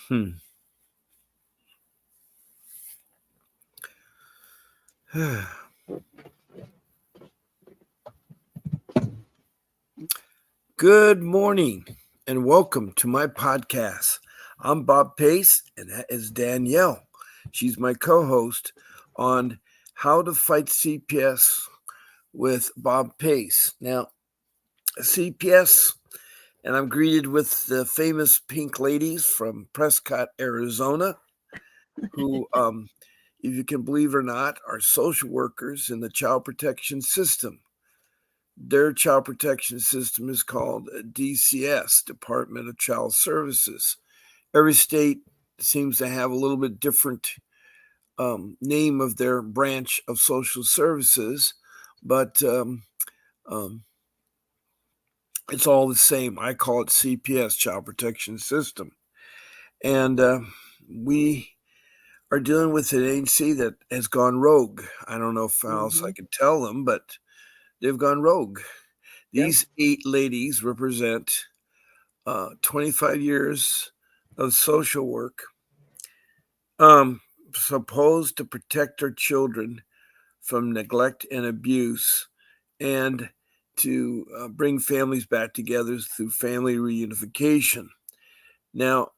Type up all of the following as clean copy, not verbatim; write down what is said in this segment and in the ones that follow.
Hmm. Good morning and welcome to my podcast. I'm Bob Pace and that is Danielle. She's my co host on How to Fight CPS with Bob Pace. Now, CPS, and I'm greeted with the famous pink ladies from Prescott, Arizona, who, if you can believe it or not, are social workers in the child protection system. Their child protection system is called DCS, Department of Child Services. Every state seems to have a little bit different name of their branch of social services, but um, it's all the same. I call it CPS, Child Protection System. And we are dealing with an agency that has gone rogue. I don't know if else I could tell them, but they've gone rogue. Yep. These 8 ladies represent 25 years of social work, um, supposed to protect our children from neglect and abuse and to bring families back together through family reunification. Now,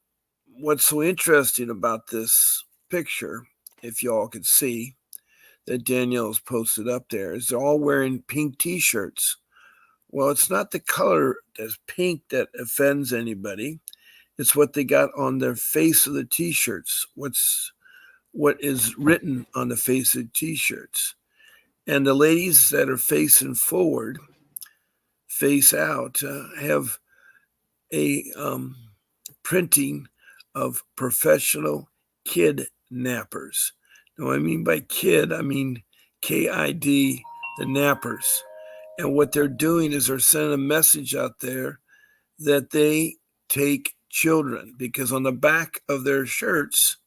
what's so interesting about this picture, if y'all could see that Danielle's posted up there, is they're all wearing pink t-shirts. Well, it's not the color that's pink that offends anybody. It's what they got on their face of the t-shirts. What is written on the face of the t-shirts. And the ladies that are facing forward, face out, have a printing of professional kidnappers. Now, I mean by kid, I mean KID, the nappers. And what they're doing is they're sending a message out there that they take children, because on the back of their shirts,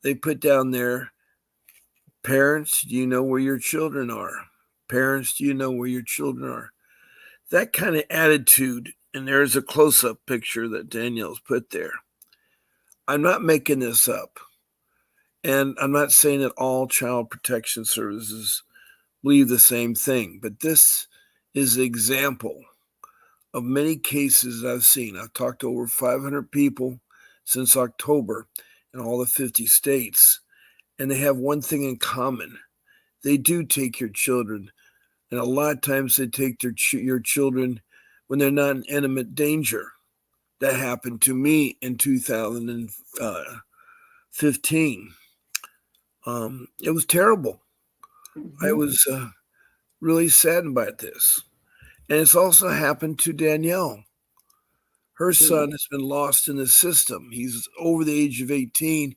they put down there, parents, do you know where your children are? Parents, do you know where your children are? That kind of attitude, and there's a close up picture that Danielle's put there. I'm not making this up. And I'm not saying that all child protection services believe the same thing, but this is an example of many cases I've seen. I've talked to over 500 people since October in all the 50 states, and they have one thing in common. They do take your children, and a lot of times they take your children when they're not in imminent danger. That happened to me in 2015. It was terrible. I was really saddened by this. And it's also happened to Danielle. Her son has been lost in the system. He's over the age of 18,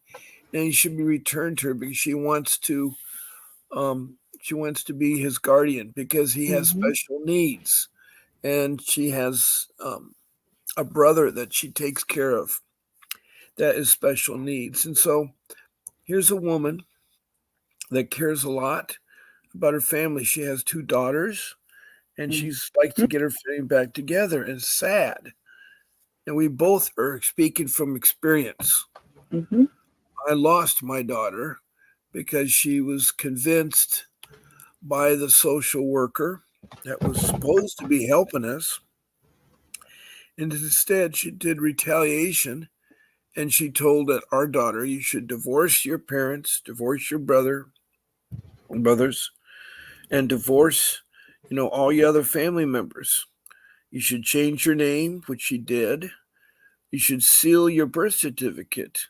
and he should be returned to her because she wants to be his guardian because he has special needs, and she has a brother that she takes care of that is special needs. And so here's a woman that cares a lot about her family. She has 2 daughters, and she's like to get her family back together. And it's sad. And we both are speaking from experience. Mm-hmm. I lost my daughter because she was convinced by the social worker that was supposed to be helping us. And instead, she did retaliation, and she told that our daughter, you should divorce your parents, divorce your brothers, and divorce, all your other family members. You should change your name, which she did. You should seal your birth certificate.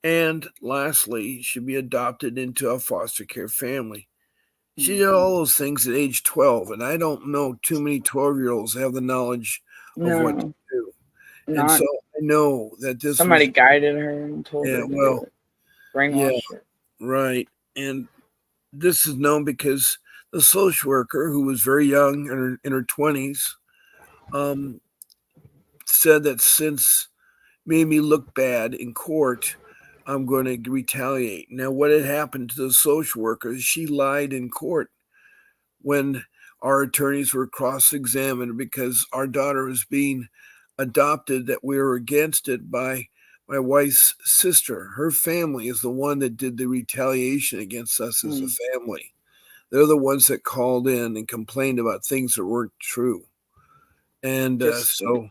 And lastly, you should be adopted into a foster care family. She did all those things at age 12, and I don't know too many 12-year-olds have the knowledge of what to No, do. And not so I know that this somebody was, guided her and told yeah, her to do well, it. yeah, Brainwashed her. right. And this is known because the social worker, who was very young, in her 20s, um, said that since made me look bad in court, I'm going to retaliate. Now, what had happened to the social worker is she lied in court when our attorneys were cross-examined because our daughter was being adopted, that we were against it by my wife's sister, her family is the one that did the retaliation against us as a Mm. family. They're the ones that called in and complained about things that weren't true. And Just so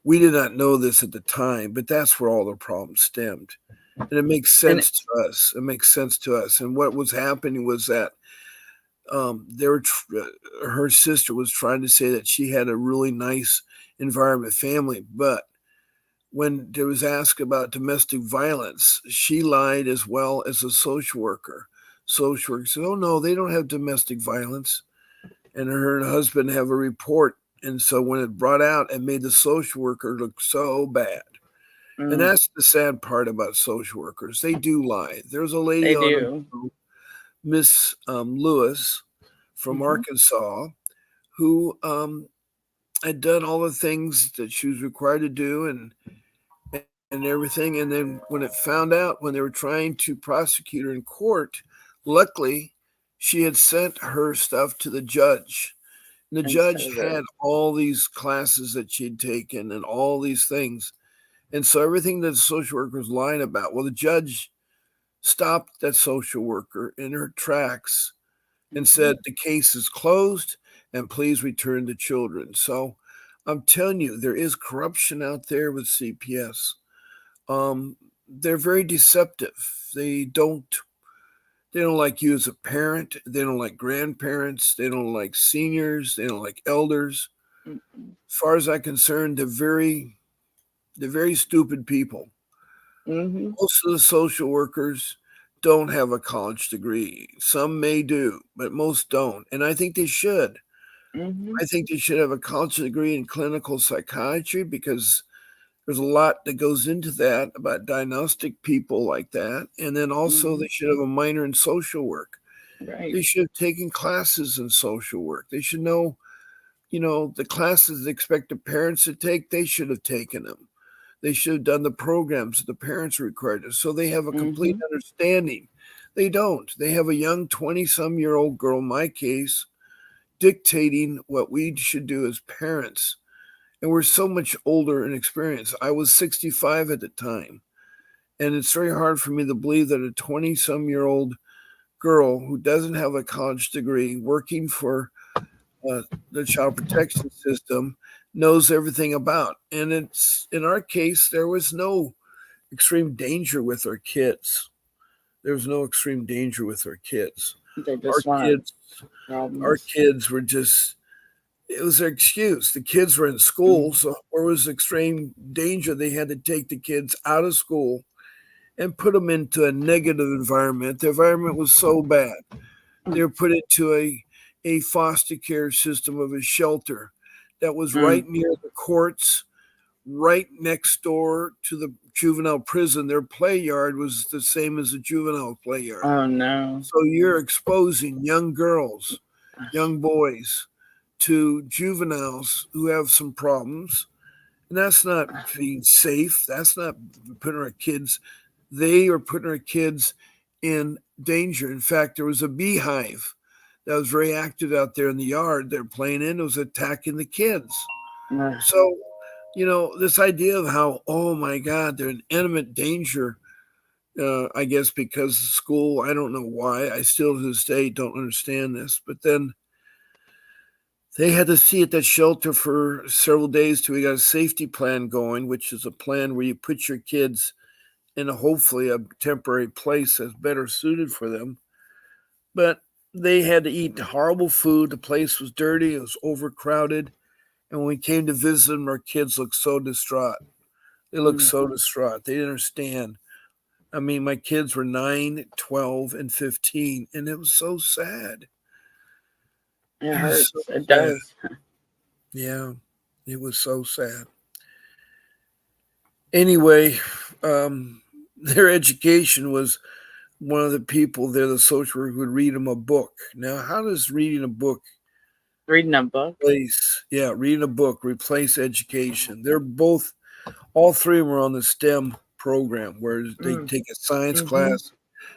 we did not know this at the time, but that's where all the problems stemmed. And it makes and sense to us. It makes sense to us. And what was happening was that they were her sister was trying to say that she had a really nice environment family, but when there was asked about domestic violence, she lied as well as a social worker. Social worker said, "Oh no, they don't have domestic violence," and her and husband have a report. And so when it brought out, it made the social worker look so bad. And mm, that's the sad part about social workers. They do lie. There's a lady they on the do. show, Miss Lewis from Hmm. Arkansas, who had done all the things that she was required to do and everything. And then when it found out, when they were trying to prosecute her in court, luckily she had sent her stuff to the judge. And the Instead judge of had the all these classes that she'd taken and all these things. And so everything that the social worker was lying about, well, the judge stopped that social worker in her tracks and Mhm. said, the case is closed and please return the children. So I'm telling you, there is corruption out there with CPS. They're very deceptive. They don't like you as a parent. They don't like grandparents. They don't like seniors. They don't like elders. Mm-mm. As far as I'm concerned, they're very stupid people. Mhm. Most of the social workers don't have a college degree. Some may do, but most don't. And I think they should. Mhm. I think they should have a college degree in clinical psychiatry because there's a lot that goes into that about diagnostic people like that. And then also they Mhm. should have a minor in social work. Right. They should have taken classes in social work. They should know, the classes they expect the parents to take, they should have taken them. They should have done the programs that the parents are required to, so they have a complete Mhm. understanding. They don't. They have a young 20-some-year-old girl, in my case, dictating what we should do as parents. And we're so much older and experienced. I was 65 at the time. And it's very hard for me to believe that a 20-some-year-old girl who doesn't have a college degree working for uh, the child protection system knows everything about. And it's in our case, there was no extreme danger with our kids. There was no extreme danger with our kids. They Our just want kids, our problems. kids were just. It was their excuse. The kids were in school, Mm. so there was extreme danger. They had to take the kids out of school and put them into a negative environment. The environment was so bad. They Mm. were put into a foster care system of a shelter that was right Mm. near the courts, right next door to the juvenile prison. Their play yard was the same as a juvenile play yard. Oh no. So you're exposing young girls, young boys to juveniles who have some problems. And that's not being safe. That's not putting our kids, they are putting our kids in danger. In fact, there was a beehive that was very active out there in the yard they're playing in. It was attacking the kids. Ugh. So, this idea of how, oh my God, they're in imminent danger, I guess because of school, I don't know why. I still to this day don't understand this. But then they had to see at that shelter for several days till we got a safety plan going, which is a plan where you put your kids in hopefully a temporary place that's better suited for them. But they had to eat horrible food. The place was dirty, it was overcrowded. And when we came to visit them, our kids looked so distraught. They looked Mm. so distraught. They didn't understand. I mean, my kids were 9, 12, and 15, and it was so sad. It It was so hurts. It sad. does. Yeah, it was so sad. Anyway, their education was one of the people there, the social worker, would read them a book. Now, how does reading a book Reading a book. reading a book replace education? They're both, all three of them are on the STEM program where they Mm. take a science Mhm. class,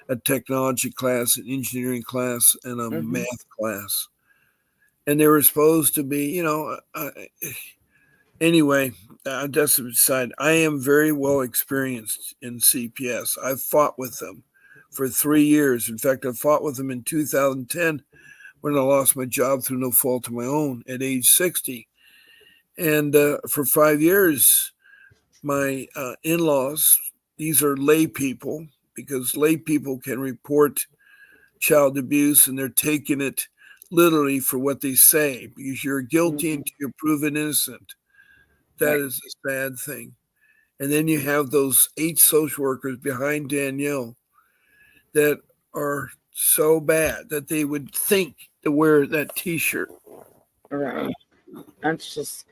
a technology class, an engineering class, and a Mhm. math class. And they were supposed to be, anyway, That's aside. I am very well experienced in CPS. I've fought with them for 3 years. In fact, I fought with them in 2010 when I lost my job through no fault of my own at age 60. And for 5 years, my in-laws, these are lay people, because lay people can report child abuse and they're taking it literally for what they say, because you're guilty Mhm. until you're proven innocent. That Right. is a sad thing. And then you have those 8 social workers behind Danielle that are so bad that they would think to wear that T-shirt. Right. That's just,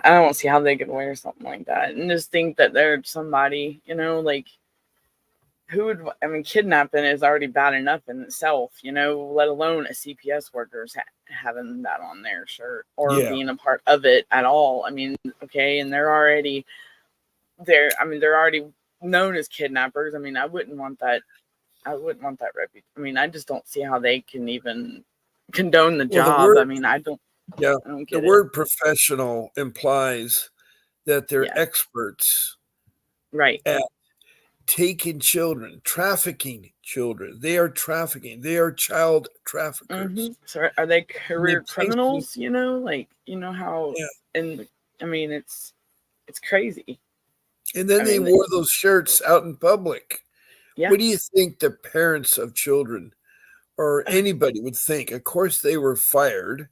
I don't see how they could wear something like that and just think that they're somebody, like, who would, I mean, kidnapping is already bad enough in itself, let alone a CPS worker's having that on their shirt or Yeah. being a part of it at all. I mean, okay, and they're already known as kidnappers. I mean, I wouldn't want that. I wouldn't want that reputation. I mean, I just don't see how they can even condone the Well, job. I mean, I don't the get it. word professional implies that they're Yeah. experts Right. at taking children, trafficking children. They are trafficking. They are child traffickers. So are they And they're career taking, criminals? Like how, yeah. and I mean, it's crazy. And then I they mean, wore those shirts out in public. yeah. What do you think the parents of children or anybody would think? Of course, they were fired,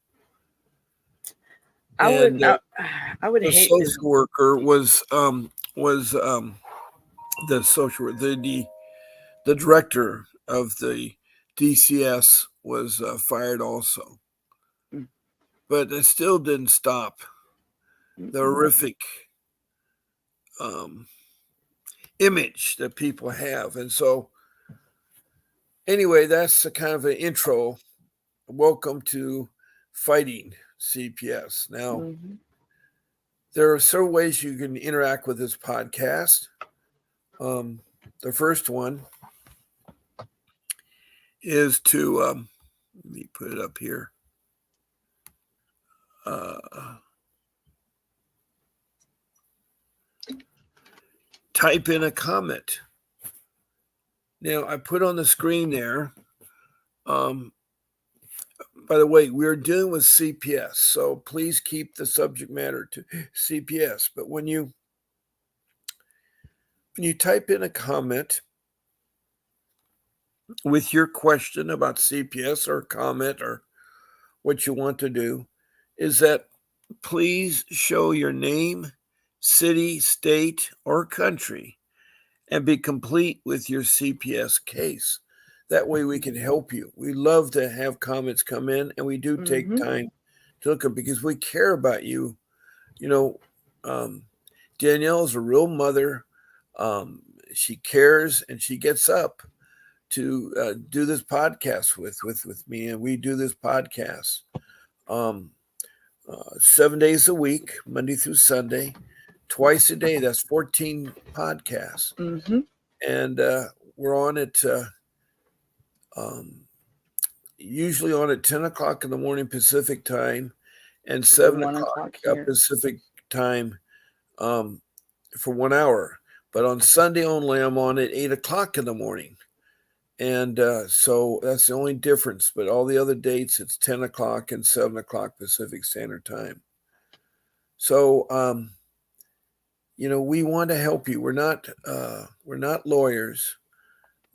I would and not. I would the hate social as worker was the social the director of the DCS was fired also, mm, but it still didn't stop the horrific um, image that people have. And so, anyway, that's a kind of an intro. Welcome to fighting CPS. Now, mhm. there are several ways you can interact with this podcast. The first one is to let me put it up here. Type in a comment. Now, I put on the screen there. Um, by the way, we're dealing with CPS, so please keep the subject matter to CPS. But when you type in a comment with your question about CPS or comment or what you want to do, is that please show your name, city, state, or country and be complete with your CPS case. That way we can help you. We love to have comments come in, and we do take Mhm. time to look at them because we care about you. You know, Danielle is a real mother. She cares and she gets up to do this podcast with me, and we do this podcast 7 days a week, Monday through Sunday, twice a day. That's 14 podcasts, Mhm. and we're on it. Um, Usually on at 10 o'clock in the morning Pacific time and 7 1 o'clock o'clock here. Pacific time um, for 1 hour. But on Sunday only, I'm on at 8 o'clock in the morning. And so that's the only difference. But all the other dates, it's 10 o'clock and 7 o'clock Pacific Standard Time. So, we want to help you. We're not lawyers,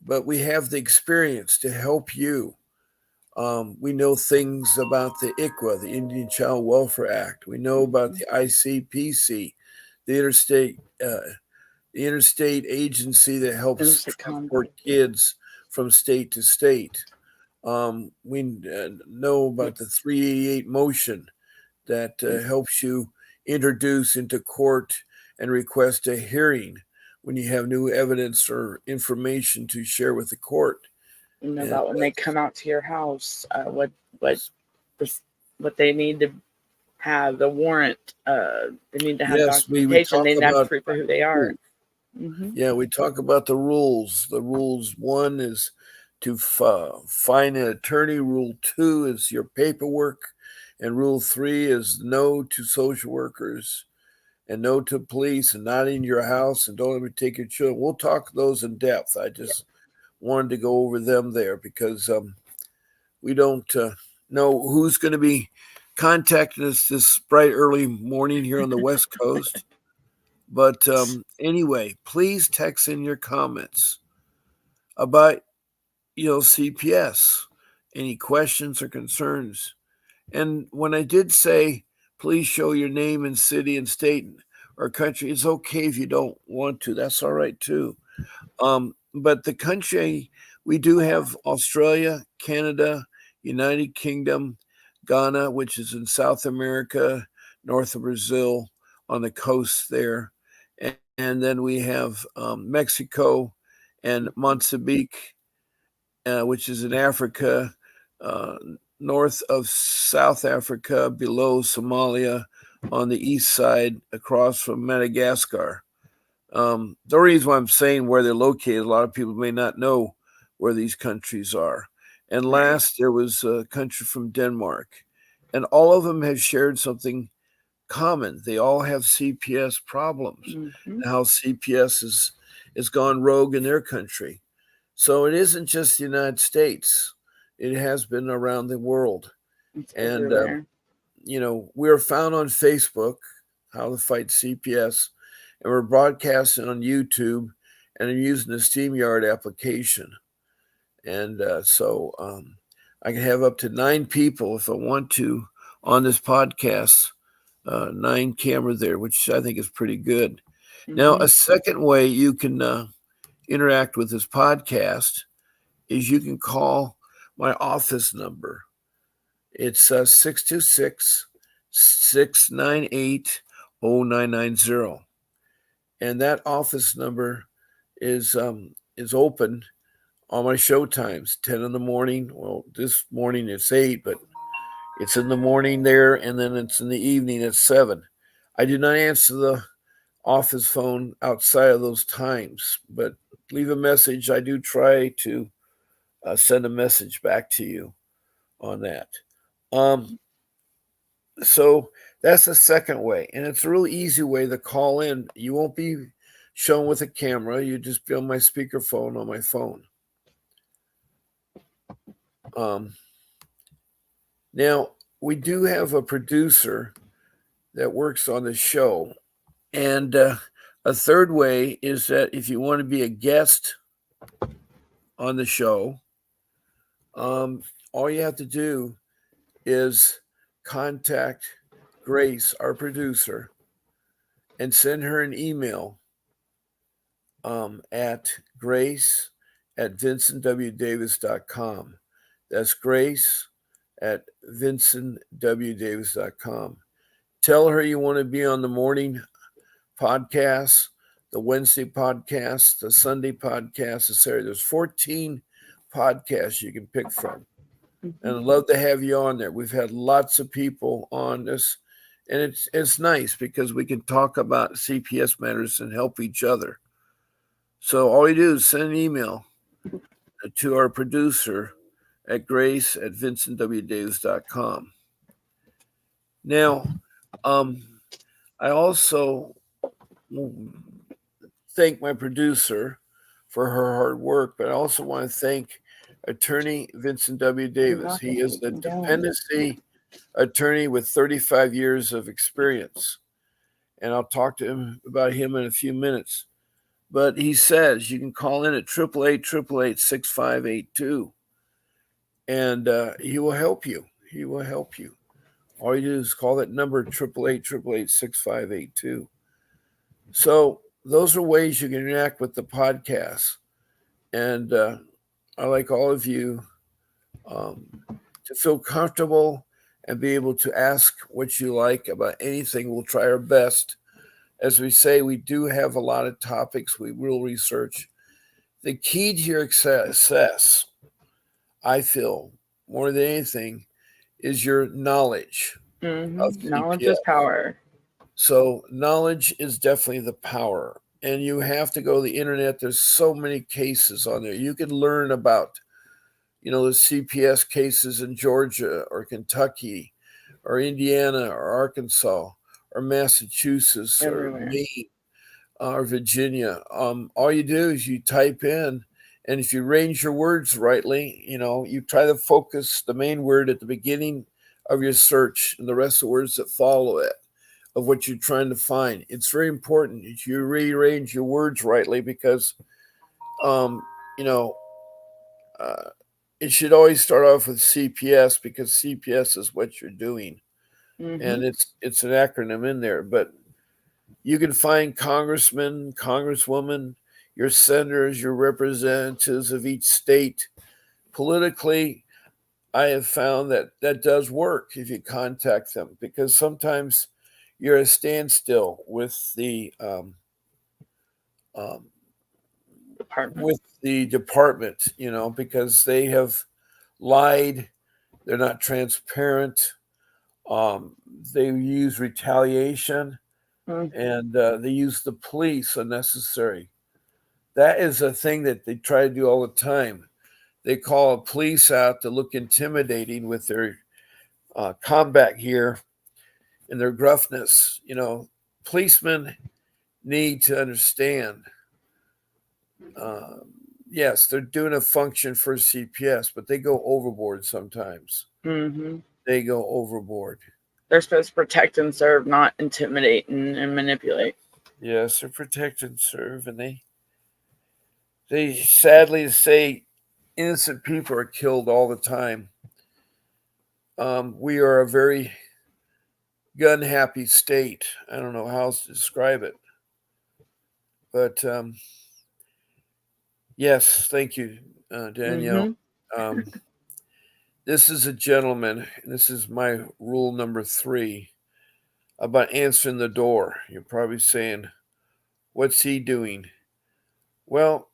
but we have the experience to help you. We know things about the ICWA, the Indian Child Welfare Act. We know about Mhm. the ICPC, the interstate agency that helps Interstate transport compact. kids from state to state. We know about the Yes. 388 motion that helps you introduce into court and request a hearing when you have new evidence or information to share with the court. And About when they come out to your house, what this what they need to have the warrant. They need to have yes, we documentation. talk They need to have about proof of who they are. Mhm. yeah, we talk about the rules. The rules one is to find an attorney. Rule two is your paperwork, and rule three is no to social workers. and no to police and not in your house and don't ever take your children. We'll talk those in depth. I just wanted to go over them there because we don't know who's going to be contacting us this bright early morning here on the West Coast. But anyway, please text in your comments about CPS, any questions or concerns. And when I did say, please show your name and city and state or country, it's okay if you don't want to. That's all right too. But the country, we do have Australia, Canada, United Kingdom, Ghana, which is in South America, north of Brazil, on the coast there. And then we have Mexico and Mozambique, which is in Africa, uh, north of South Africa, below Somalia, on the east side, across from Madagascar. The reason why I'm saying where they're located, a lot of people may not know where these countries are. And last, there was a country from Denmark. And all of them have shared something common. They all have CPS problems. And how CPS is gone rogue in their country. So it isn't just the United States. It has been around the world. It's And, everywhere. we're found on Facebook, How to Fight CPS, and we're broadcasting on YouTube, and I'm using the StreamYard application. And so I can have up to 9 people if I want to on this podcast, 9 camera there, which I think is pretty good. Now, a second way you can interact with this podcast is you can call my office number. It's 626 698 0990. And that office number is open on my show times, 10 in the morning. Well, this morning it's 8, but it's in the morning there, and then it's in the evening at 7. I do not answer the office phone outside of those times, but leave a message. I do try to send a message back to you on that. So that's the second way, and it's a really easy way to call in. You won't be shown with a camera. You just be on my speakerphone on my phone. Now, we do have a producer that works on the show, and a third way is that if you want to be a guest on the show, all you have to do is contact Grace, our producer, and send her an email at grace@vincentwdavis.com. That's grace@vincentwdavis.com. Tell her you want to be on the morning podcast, the Wednesday podcast, the Sunday podcast, the Saturday. There's 14 podcasts you can pick from. And I'd love to have you on there. We've had lots of people on this, and it's nice because we can talk about CPS matters and help each other. So all you do is send an email to our producer at grace@vincentwdavis.com. Now, I also thank my producer for her hard work, but I also want to thank attorney Vincent W. Davis. He is a dependency attorney with 35 years of experience. And I'll talk to him about him in a few minutes. But he says you can call in at 888-888-6582. And he will help you. He will help you. All you do is call that number, 888-888-6582. So those are ways you can interact with the podcast. And I like all of you to feel comfortable and be able to ask what you like about anything. We'll try our best. As we say, we do have a lot of topics we will research. The key to your success, I feel, more than anything, is your knowledge. Knowledge is power. So knowledge is definitely the power. And you have to go to the internet. There's so many cases on there. You can learn about, the CPS cases in Georgia or Kentucky or Indiana or Arkansas or Massachusetts or Everywhere. Maine or Virginia. All you do is you type in, and if you arrange your words rightly, you try to focus the main word at the beginning of your search and the rest of the words that follow it of what you're trying to find. It's very important that you rearrange your words rightly because, um, you know, uh, it should always start off with CPS because CPS is what you're doing, and Mhm. it's an acronym in there. But you can find congressmen, congresswomen, your senators, your representatives of each state. Politically, I have found that that does work if you contact them because sometimes you're at a standstill um, Department. with the department, because they have lied, they're not transparent, um, they use retaliation, Mm. and they use the police unnecessary. That is a thing that they try to do all the time. They call police out to look intimidating with their combat gear and their gruffness. Policemen need to understand. Uh, yes, they're doing a function for CPS, but they go overboard sometimes. Mhm. They go overboard. They're supposed to protect and serve, not intimidate and manipulate. Yes, they're protect and serve, and they sadly say innocent people are killed all the time. We are a very gun happy state. I don't know how else to describe it, but yes, thank you, Danielle. Mhm. Um, this is a gentleman, and this is my rule number 3 about answering the door. You're probably saying, what's he doing? Well,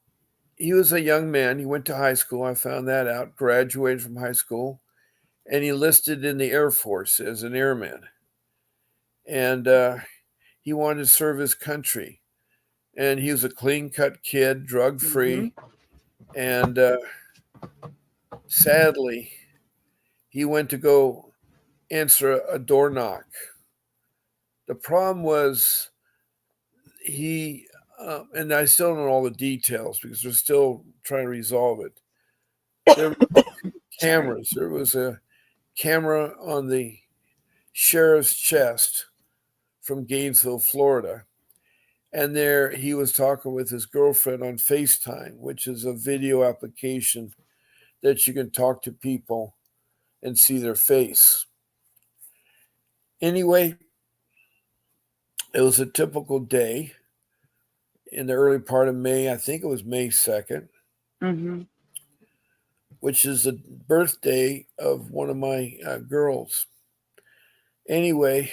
he was a young man. He went to high school. I found that out. Graduated from high school, and he enlisted in the Air Force as an airman. And he wanted to serve his country. And he was a clean cut kid, drug Mhm. free. And sadly, he went to go answer a door knock. The problem was and I still don't know all the details because they're still trying to resolve it. There were Sorry. cameras. There was a camera on the sheriff's chest from Gainesville, Florida. And there he was talking with his girlfriend on FaceTime, which is a video application that you can talk to people and see their face. Anyway, it was a typical day in the early part of May. I think it was May 2nd, Mhm. which is the birthday of one of my girls. Anyway,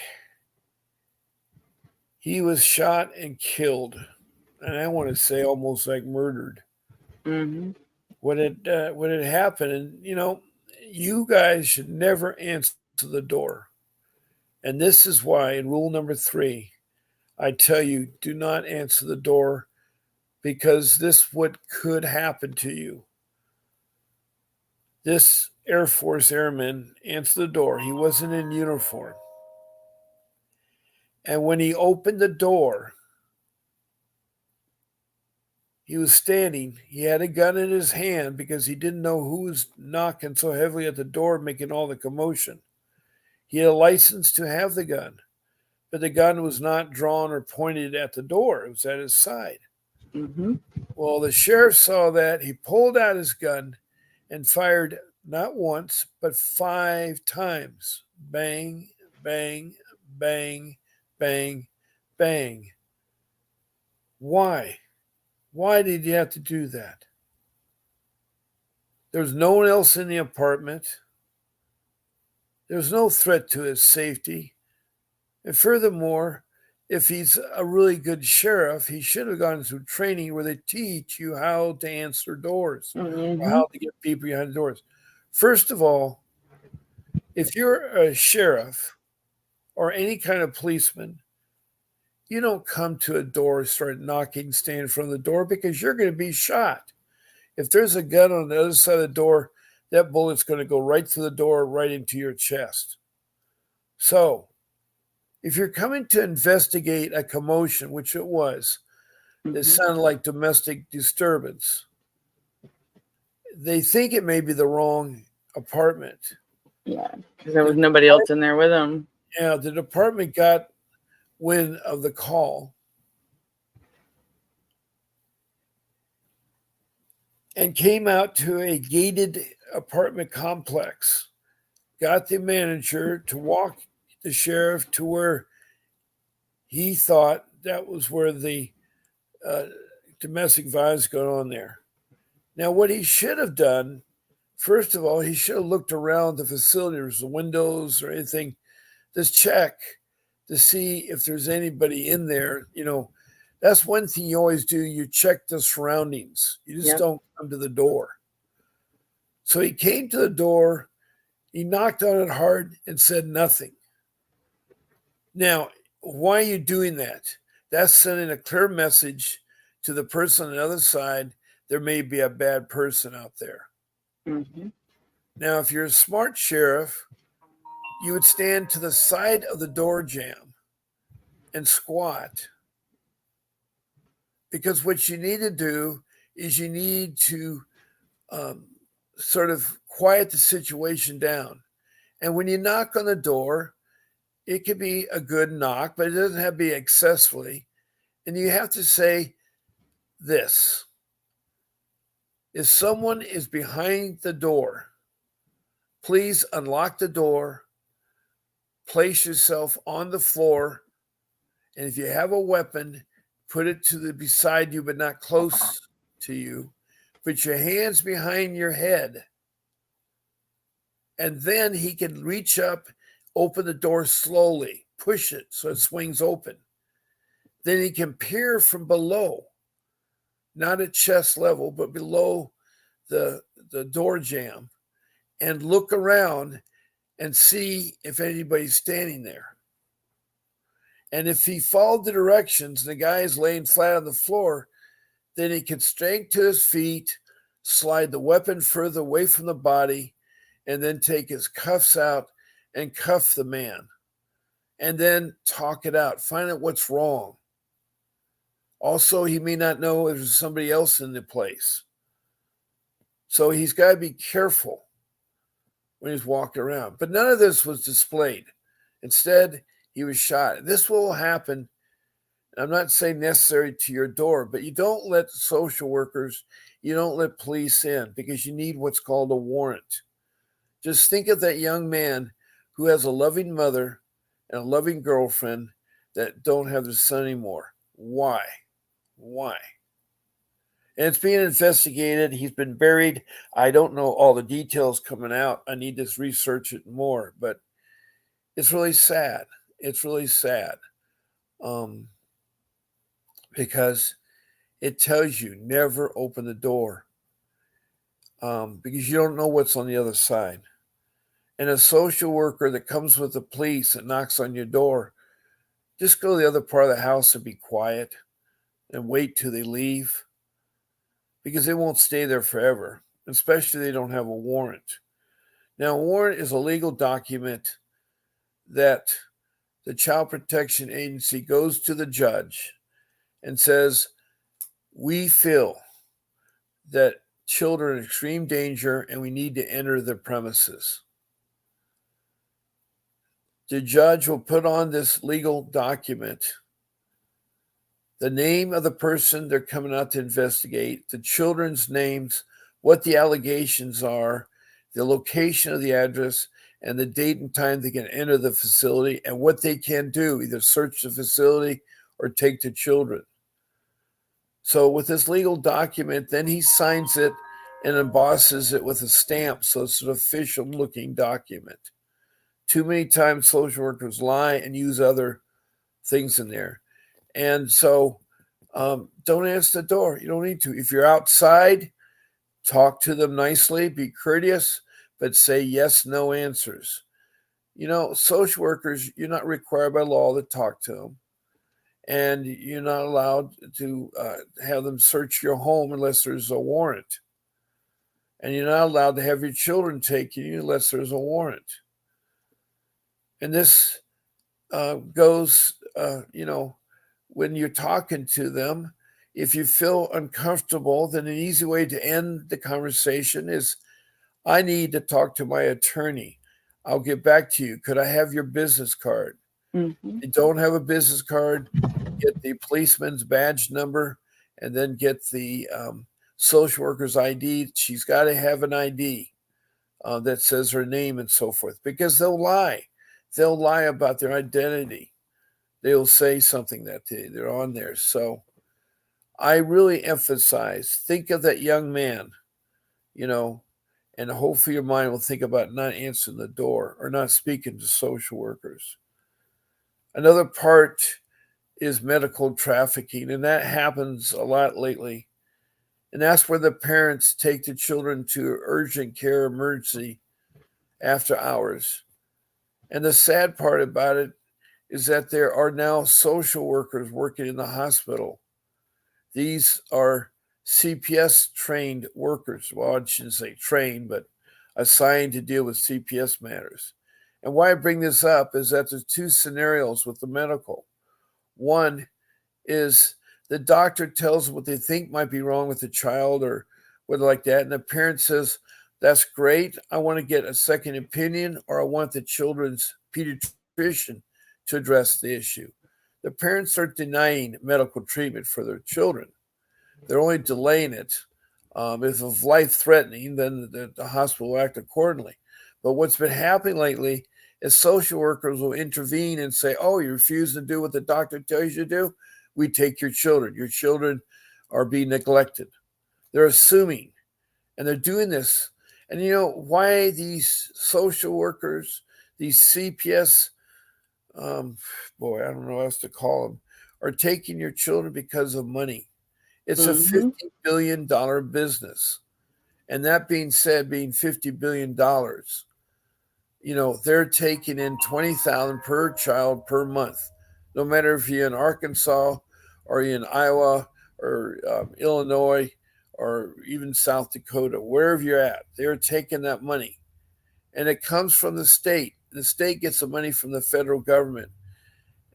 he was shot and killed, and I want to say almost like murdered. Mhm. What had happened, and you guys should never answer the door. And this is why, in rule number 3, I tell you, do not answer the door because this what could happen to you. This Air Force airman answered the door. He wasn't in uniform. And when he opened the door, he was standing. He had a gun in his hand because he didn't know who was knocking so heavily at the door, making all the commotion. He had a license to have the gun, but the gun was not drawn or pointed at the door. It was at his side. Mhm. Well, the sheriff saw that. He pulled out his gun and fired not once, but 5 times. Bang, bang, bang, bang, bang. Why? Why did he have to do that? There's no one else in the apartment. There's no threat to his safety. And furthermore, if he's a really good sheriff, he should have gone through training where they teach you how to answer doors or Mhm. how to get people behind the doors. First of all, if you're a sheriff or any kind of policeman, you don't come to a door, start knocking, stand in front of the door because you're going to be shot. If there's a gun on the other side of the door, that bullet's going to go right through the door, right into your chest. So, if you're coming to investigate a commotion, which it was, that sounded like domestic disturbance, they think it may be the wrong apartment. Yeah, because there was nobody else in there with them. Yeah, the department got wind of the call and came out to a gated apartment complex, got the manager to walk the sheriff to where he thought that was where the domestic violence going on there. Now, what he should have done, first of all, he should have looked around the facilities, the windows or anything, just check to see if there's anybody in there. That's one thing you always do. You check the surroundings. You just don't come to the door. So he came to the door, he knocked on it hard and said nothing. Now, why are you doing that? That's sending a clear message to the person on the other side. There may be a bad person out there. Mm-hmm. Now, if you're a smart sheriff, you would stand to the side of the door jamb and squat. Because what you need to do is you need to sort of quiet the situation down. And when you knock on the door, it could be a good knock, but it doesn't have to be excessively. And you have to say this: if someone is behind the door, please unlock the door, place yourself on the floor, and if you have a weapon, put it to the beside you, but not close to you. Put your hands behind your head. And then he can reach up, open the door slowly, push it so it swings open. Then he can peer from below, not at chest level, but below the door jamb, and look around and see if anybody's standing there. And if he followed the directions and the guy is laying flat on the floor, then he can straight to his feet, slide the weapon further away from the body, and then take his cuffs out and cuff the man. And then talk it out, find out what's wrong. Also, he may not know if there's somebody else in the place. So he's got to be careful when he's walking around. But none of this was displayed. Instead, he was shot. This will happen. I'm not saying necessary to your door, but you don't let social workers, you don't let police in because you need what's called a warrant. Just think of that young man who has a loving mother and a loving girlfriend that don't have their son anymore. Why? And it's being investigated. He's been buried. I don't know all the details coming out. I need to research it more, but it's really sad. It's really sad because it tells you never open the door because you don't know what's on the other side. And a social worker that comes with the police and knocks on your door, just go to the other part of the house and be quiet and wait till they leave because they won't stay there forever, especially if they don't have a warrant. Now, a warrant is a legal document that the Child Protection Agency goes to the judge and says, we feel that children are in extreme danger and we need to enter their premises. The judge will put on this legal document the name of the person they're coming out to investigate, the children's names, what the allegations are, the location of the address, and the date and time they can enter the facility and what they can do, either search the facility or take the children. So with this legal document, then he signs it and embosses it with a stamp so it's an official looking document. Too many times social workers lie and use other things in there. And so don't answer the door. You don't need to. If you're outside, talk to them nicely, be courteous, but say yes, no answers. Social workers, you're not required by law to talk to them. And you're not allowed to have them search your home unless there's a warrant. And you're not allowed to have your children taken unless there's a warrant. And this goes, when you're talking to them, if you feel uncomfortable, then an easy way to end the conversation is, I need to talk to my attorney. I'll get back to you. Could I have your business card? Mm-hmm. If you don't have a business card, get the policeman's badge number and then get the social worker's ID. She's got to have an ID that says her name and so forth, because they'll lie. They'll lie about their identity. They'll say something that they're on there. So I really emphasize, think of that young man, and hopefully your mind will think about not answering the door or not speaking to social workers. Another part is medical trafficking, and that happens a lot lately. And that's where the parents take the children to urgent care emergency after hours. And the sad part about it is that there are now social workers working in the hospital. These are CPS trained workers. Well, I shouldn't say trained, but assigned to deal with CPS matters. And why I bring this up is that there's two scenarios with the medical. One is the doctor tells them what they think might be wrong with the child or whatever like that. And the parent says, that's great. I want to get a second opinion, or I want the children's pediatrician to address the issue. The parents are denying medical treatment for their children. They're only delaying it. If it's life-threatening, then the hospital will act accordingly. But what's been happening lately is social workers will intervene and say, oh, you refuse to do what the doctor tells you to do? We take your children. Your children are being neglected. They're assuming, and they're doing this. And why these social workers, these CPS, I don't know what else to call them, are taking your children because of money. It's a $50 billion business. And that being said, being $50 billion, they're taking in $20,000 per child per month. No matter if you're in Arkansas or you're in Iowa or Illinois or even South Dakota, wherever you're at, they're taking that money. And it comes from the state. The state gets the money from the federal government.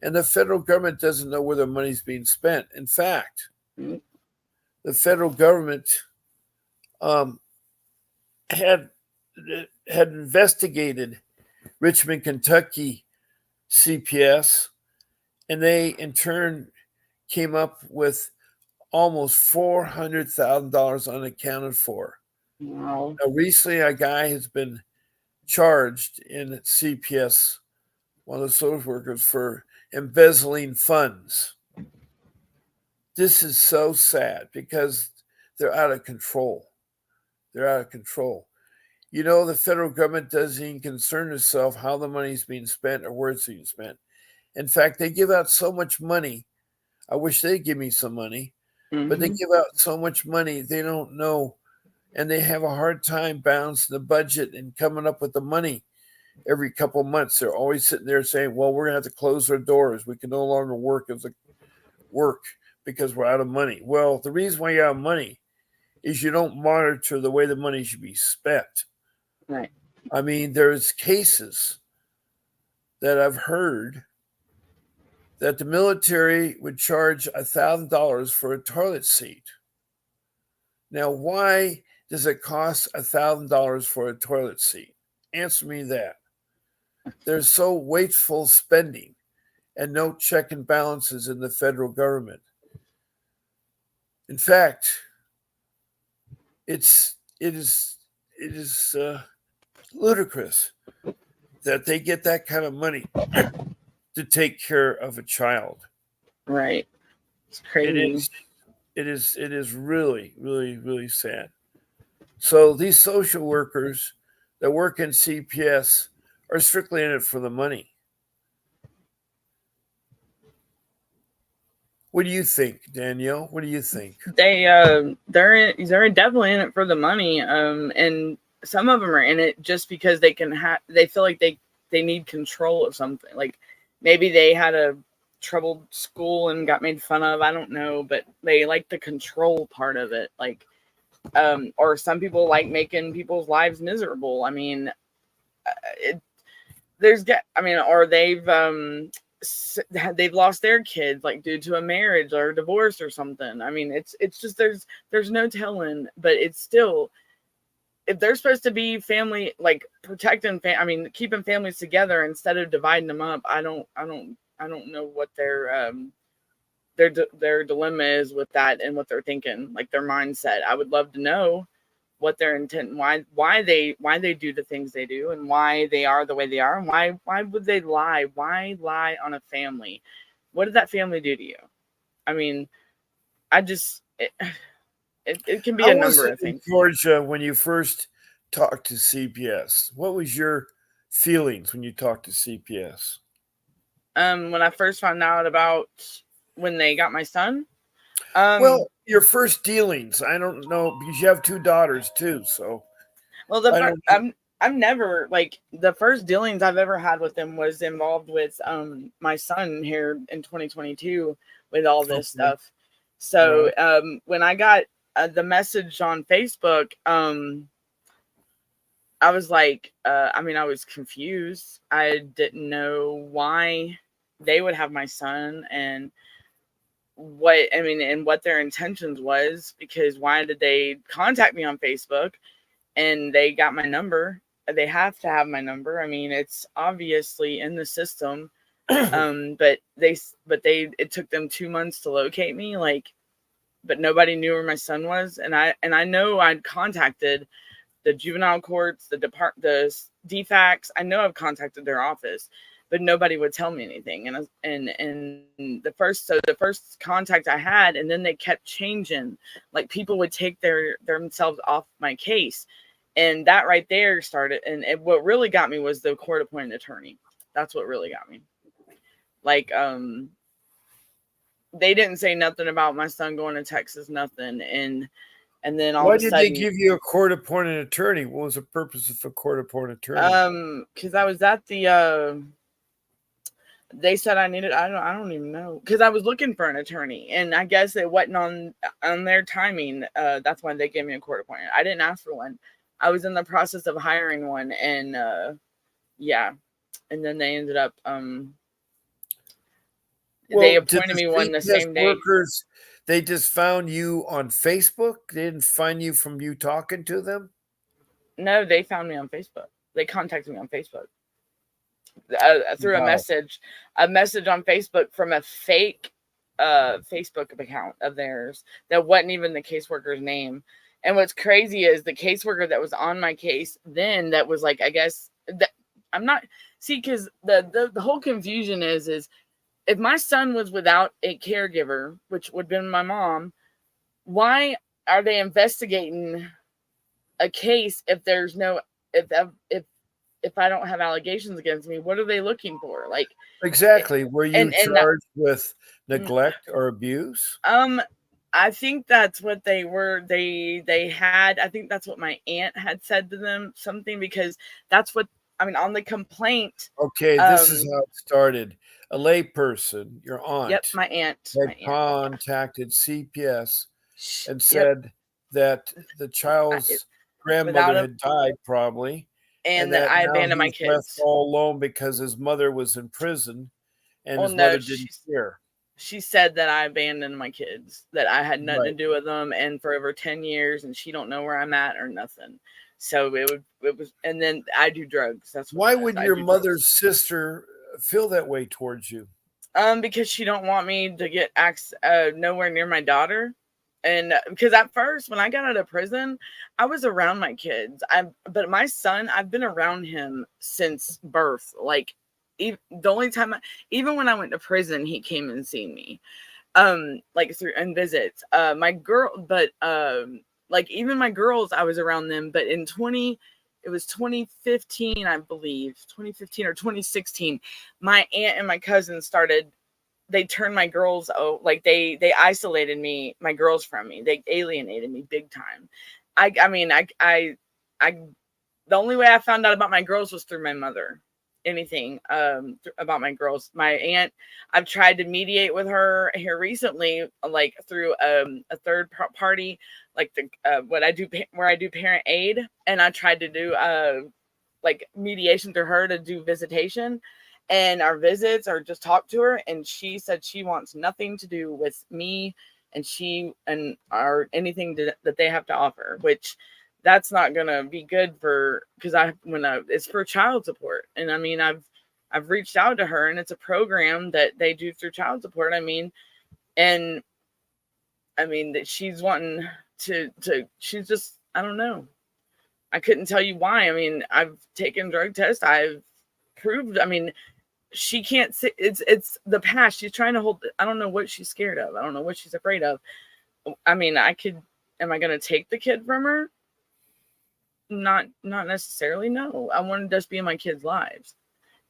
And the federal government doesn't know where the money's being spent. In fact, the federal government had investigated Richmond, Kentucky CPS, and they in turn came up with almost $400,000 unaccounted for. Wow. Now, recently, a guy has been charged in CPS, one of the social workers, for embezzling funds. This is so sad because they're out of control. They're out of control. The federal government doesn't even concern itself how the money is being spent or where it's being spent. In fact, they give out so much money. I wish they'd give me some money, but they give out so much money, they don't know. And they have a hard time balancing the budget and coming up with the money every couple of months. They're always sitting there saying, well, we're going to have to close our doors. We can no longer work because we're out of money. Well, the reason why you're out of money is you don't monitor the way the money should be spent. Right. I mean, there's cases that I've heard that the military would charge $1,000 for a toilet seat. Now, why does it cost $1,000 for a toilet seat? Answer me that. There's so wasteful spending and no check and balances in the federal government. In fact, it is ludicrous that they get that kind of money to take care of a child. Right. It's crazy. It is really, really, really sad. So these social workers that work in CPS are strictly in it for the money. What do you think, Danielle? What do you think? They're definitely in it for the money. And some of them are in it just because they feel like they need control of something. Like maybe they had a troubled school and got made fun of. I don't know, but they like the control part of it. Like, or some people like making people's lives miserable. I mean, or they've they've lost their kids like due to a marriage or a divorce or something. I mean, it's just there's no telling, but it's still, if they're supposed to be family, like protecting, I mean, keeping families together instead of dividing them up. I don't know what their dilemma is with that and what they're thinking, like their mindset. I would love to know what their intent, why they do the things they do, and why they are the way they are, and why would they lie? Why lie on a family? What did that family do to you? I mean, I just it can be How a was number it of in things. Georgia when you first talked to CPS? What was your feelings when you talked to CPS? When I first found out about when they got my son, um, Well, your first dealings. I don't know because you have two daughters too, so well, I don't know. I'm never, like, the first dealings I've ever had with them was involved with my son here in 2022 with all this Okay, stuff. So right. when I got the message on Facebook, I was like, I mean, I was confused. I didn't know why they would have my son, and what, I mean, and what their intentions was, because why did they contact me on Facebook and they got my number? They have to have my number. I mean, it's obviously in the system. But it took them 2 months to locate me, like, but nobody knew where my son was. And I know I'd contacted the juvenile courts, the DFACs. I know I've contacted their office, but nobody would tell me anything. And the first contact I had, and then they kept changing. Like, people would take themselves off my case, and that right there started. And what really got me was the court appointed attorney. That's what really got me. Like, they didn't say nothing about my son going to Texas, nothing, and then all of Why a did they sudden, give you a court-appointed attorney? What was the purpose of a court-appointed attorney? because I was at the they said I needed, I don't even know, because I was looking for an attorney, and I guess it wasn't on their timing. That's why they gave me a court appointment. I didn't ask for one. I was in the process of hiring one, and yeah, and then they ended up they Well, did appointed the me one the CPS same day. workers they just found you on Facebook? They didn't find you from you talking to them? No, they found me on Facebook. They contacted me on Facebook through Wow. a message on Facebook from a fake Facebook account of theirs that wasn't even the caseworker's name. And what's crazy is the caseworker that was on my case then, that was like, I guess that I'm not, see, because the whole confusion is if my son was without a caregiver, which would have been my mom, why are they investigating a case if there's no, if if if I don't have allegations against me? What are they looking for? Like, Exactly. Were you and charged with mm, neglect or abuse? um I think that's what they were. They had, I think that's what my aunt had said to them, something, because that's what, I mean, on the complaint. Okay, this is um how it started. A layperson, your yep, aunt, my had aunt, yeah. contacted CPS and Yep. said that the It, child's without grandmother a, had died probably, and and that that I now abandoned he my was left kids. all alone because his mother was in prison and Well, his no, mother didn't care. she said that I abandoned my kids, that I had nothing to Right. do with them, and for over 10 years, and she don't know where I'm at or nothing. So it was, and then I do drugs. That's what it Why is. would I your do drugs. mother's sister feel that way towards you? Because she don't want me to get nowhere near my daughter. And because at first, when I got out of prison, I was around my kids. But my son, I've been around him since birth. Like, the only time, even when I went to prison, he came and seen me. Like, through and visits. My girl, but like, even my girls, I was around them. But it was 2015, I believe, 2015 or 2016. My aunt and my cousin started. They turned my girls, like, they isolated my girls from me. They alienated me big time. I mean, I the only way I found out about my girls was through my mother. Anything about my girls, my aunt, I've tried to mediate with her here recently, like through a third party, like the what I do, where I do parent aid, and I tried to do like mediation through her to do visitation, and our visits or just talk to her, and she said she wants nothing to do with me and she and our anything that they have to offer, which that's not gonna be good for because it's for child support. And I mean I've reached out to her, and it's a program that they do through child support. And I mean that she's wanting to she's just, I don't know. I couldn't tell you why. I mean, I've taken drug tests. I've proved, I mean, she can't sit. It's the past. She's trying to hold. I don't know what she's scared of. I don't know what she's afraid of. I mean, am I going to take the kid from her? Not necessarily. No, I want to just be in my kids' lives.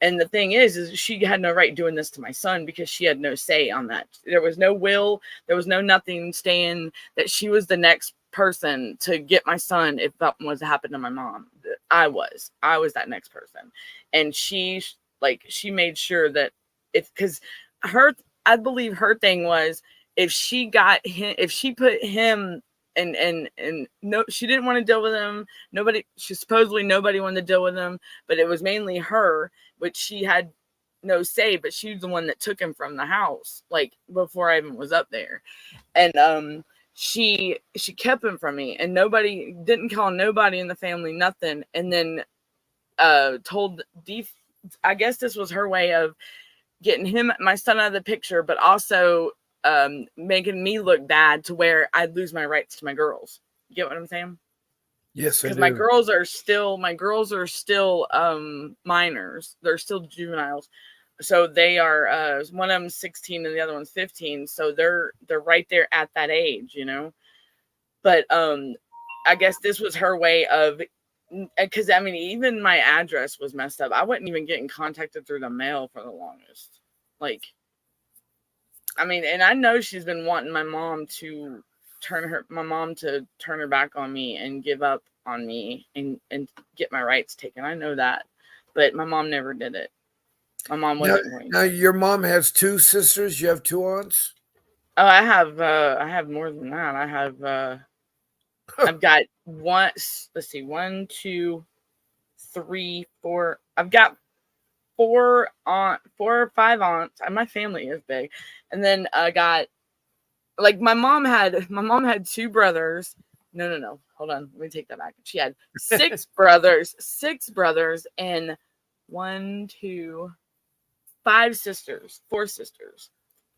And the thing is she had no right doing this to my son because she had no say on that. There was no will. There was no nothing saying that she was the next person to get my son if something was to happen to my mom. I was that next person. And she made sure that because I believe her thing was if she got him, if she put him and no, she didn't want to deal with him. Supposedly nobody wanted to deal with him, but it was mainly her, which she had no say, but she's the one that took him from the house, like before I even was up there. And she kept him from me, and nobody didn't call nobody in the family, nothing. And then told I guess this was her way of getting my son out of the picture, but also making me look bad to where I'd lose my rights to my girls. You get what I'm saying? Yes, because my girls are still minors. They're still juveniles, so they are one of them 16 and the other one's 15. So they're right there at that age, But I guess this was her way of, because I mean, even my address was messed up. I wasn't even getting contacted through the mail for the longest. Like, I mean, and I know she's been wanting my mom to turn her back on me and give up on me and get my rights taken. I know that, but my mom never did it. My mom wasn't going. Now your mom has two sisters. You have two aunts. Oh, I have more than that. I've got one. Let's see, 1, 2, 3, 4. I've got 4 or 5 aunts. My family is big, and then I got, like, my mom had 2 brothers. No. Hold on. Let me take that back. She had 6 brothers, and 1, 2, 5 sisters, 4 sisters.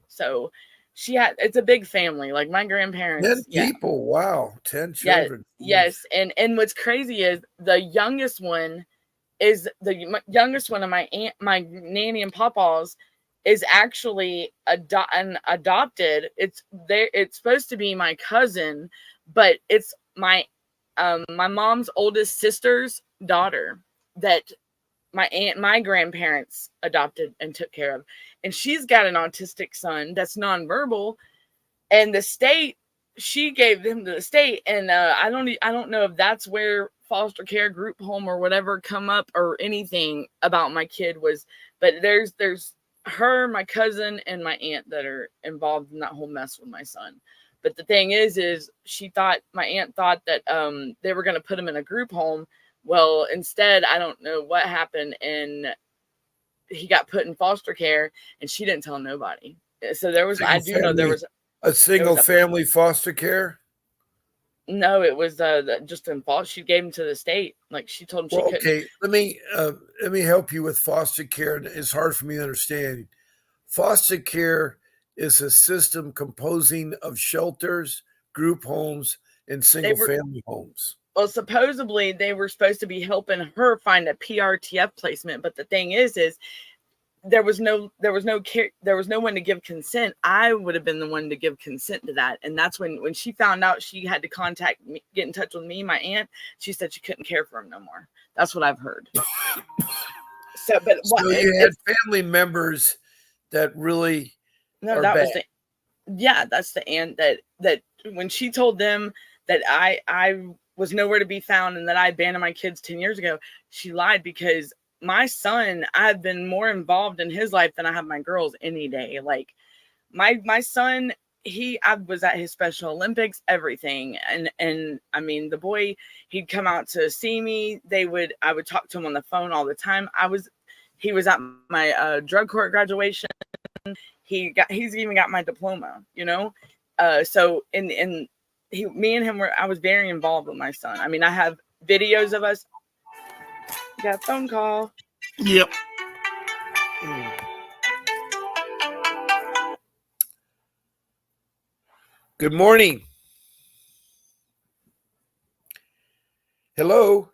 So it's a big family. Like my grandparents. 10 people. Wow. 10 children. Yes. And what's crazy is the youngest one of my aunt, my nanny and papa's, is actually adopted. It's supposed to be my cousin, but it's my mom's oldest sister's daughter that my grandparents adopted and took care of. And she's got an autistic son that's nonverbal, and the state, she gave them to the state. And I don't know if that's where foster care, group home, or whatever come up or anything about my kid was, but there's her, my cousin, and my aunt that are involved in that whole mess with my son. But the thing is my aunt thought that they were going to put him in a group home. Well, instead, I don't know what happened, and he got put in foster care, and she didn't tell nobody. So there was a single family foster care. No, it was just in foster. She gave him to the state. Like, she told him she couldn't. Okay, let me help you with foster care. It's hard for me to understand. Foster care is a system composing of shelters, group homes, and single family homes. Well, supposedly they were supposed to be helping her find a PRTF placement, but the thing is there was no one to give consent. I would have been the one to give consent to that. And that's when she found out she had to contact me, get in touch with me, my aunt. She said she couldn't care for him no more. That's what I've heard. So you had family members that really that's the aunt that when she told them that I was nowhere to be found and that I abandoned my kids 10 years ago, she lied, because my son, I've been more involved in his life than I have my girls any day. Like my son, I was at his Special Olympics, everything. And I mean, the boy, he'd come out to see me. I would talk to him on the phone all the time. He was at my drug court graduation. He's even got my diploma, you know. So me and him I was very involved with my son. I mean, I have videos of us. You got a phone call. Yep. Good morning. Hello.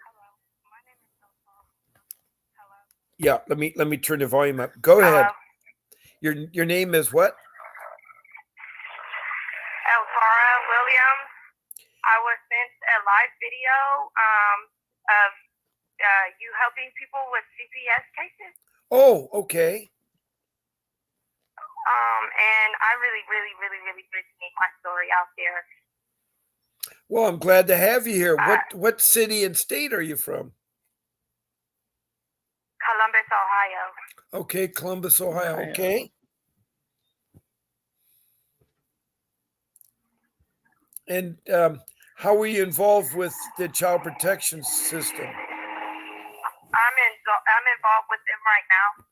Yeah, let me turn the volume up. Go ahead. Your name is what? Elvara Williams. I was sent a live video of you helping people with CPS cases. Oh, okay. And I really, really, really, really, really need my story out there. Well, I'm glad to have you here. What city and state are you from? Columbus, Ohio. Okay, Columbus, Ohio. Okay. And how were you involved with the child protection system? I'm involved with them right now.